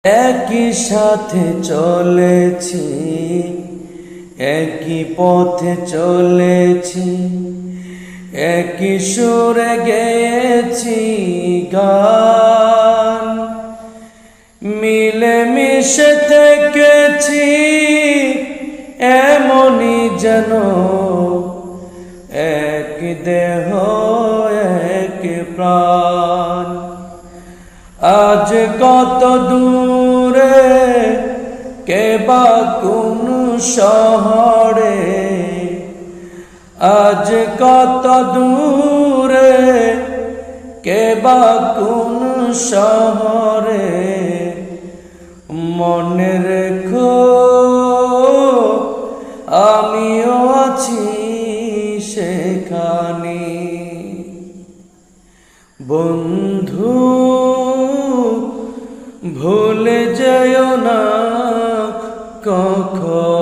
একই সাথে চলেছি, একই পথে চলেছি, একই সুরে গেয়েছি গান। মিলে মিশে থেকেছি এমনই যেন এক দেহ এক প্রাণ। আজ কত দূরে কে বা কোন শহরে, আজ কত দূরে কে বা কোন শহরে, মনে রেখো আমিও আছি সেখানে। বন্ধু ভুলে যেও না কখনো